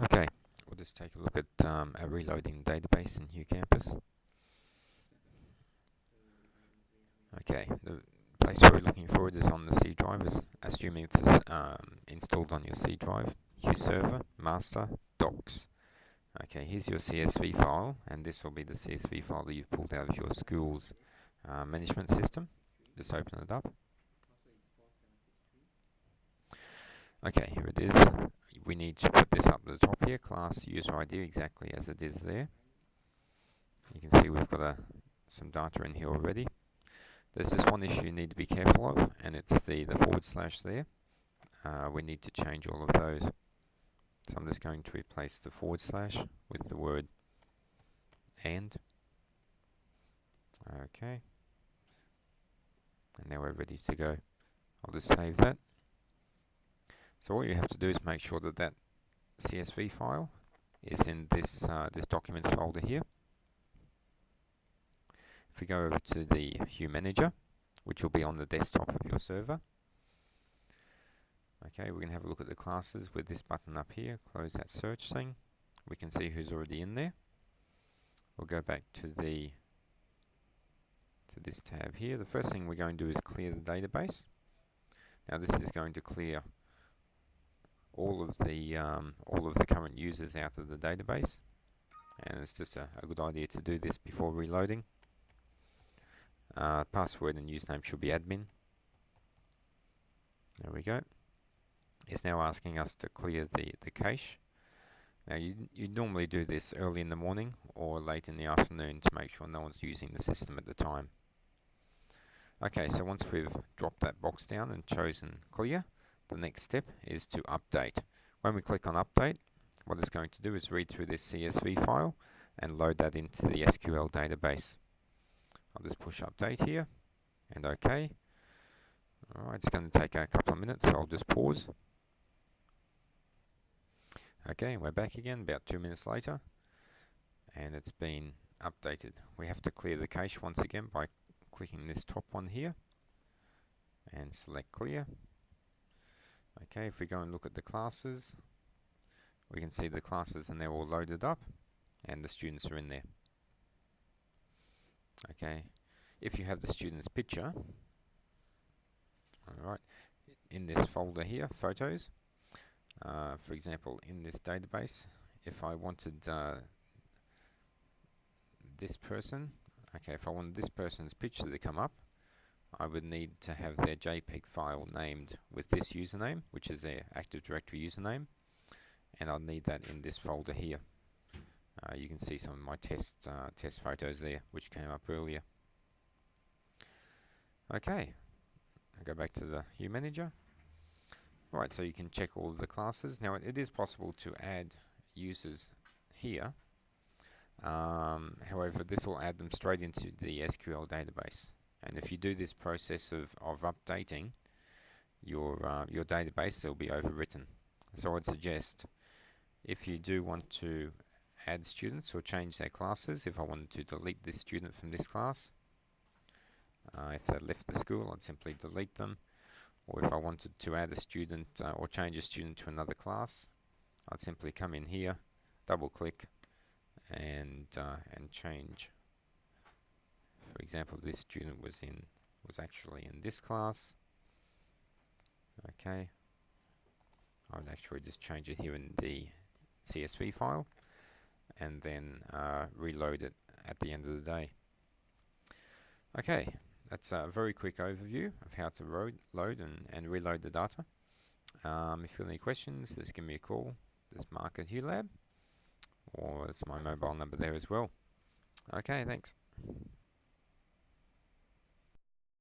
Okay, we'll just take a look at our reloading database in HeuCampus. Okay, the place we're looking for it is on the C drive, assuming it's installed on your C drive. HeuServer, master, docs. Okay, here's your CSV file, and this will be the CSV file that you've pulled out of your school's management system. Just open it up. Okay, here it is. We need to put this up at the top here, class user ID, exactly as it is there. You can see we've got some data in here already. There's just one issue you need to be careful of, and it's the / there. We need to change all of those. So I'm just going to replace the / with the word and. Okay. And now we're ready to go. I'll just save that. So what you have to do is make sure that that CSV file is in this documents folder here. If we go over to the Hue Manager, which will be on the desktop of your server. Okay, we're going to have a look at the classes with this button up here. Close that search thing. We can see who's already in there. We'll go back to this tab here. The first thing we're going to do is clear the database. Now this is going to clear all of the current users out of the database, and it's just a good idea to do this before reloading. Password and username should be admin. There we go. It's now asking us to clear the cache. Now you normally do this early in the morning or late in the afternoon to make sure no one's using the system at the time. Okay, so once we've dropped that box down and chosen clear, the next step is to update. When we click on update, what it's going to do is read through this CSV file and load that into the SQL database. I'll just push update here and OK. Alright, it's going to take a couple of minutes, so I'll just pause. Okay, we're back again about 2 minutes later, and it's been updated. We have to clear the cache once again by clicking this top one here and select clear. Okay, if we go and look at the classes, we can see the classes and they're all loaded up and the students are in there. Okay, if you have the student's picture, alright, in this folder here, photos, for example, in this database, if I wanted this person, okay, if I wanted this person's picture to come up, I would need to have their JPEG file named with this username, which is their Active Directory username, and I'll need that in this folder here. You can see some of my test photos there, which came up earlier. Okay, I'll go back to the Hue Manager. Alright, so you can check all of the classes. Now it is possible to add users here. However, this will add them straight into the SQL database. And if you do this process of updating your database, they'll be overwritten. So I'd suggest, if you do want to add students or change their classes, if I wanted to delete this student from this class, if they left the school, I'd simply delete them. Or if I wanted to add a student or change a student to another class, I'd simply come in here, double click, and change. For example, this student was actually in this class. Okay, I would actually just change it here in the CSV file, and then reload it at the end of the day. Okay, that's a very quick overview of how to load and reload the data. If you have any questions, just give me a call. There's Mark at HeuLab, or it's my mobile number there as well. Okay, thanks.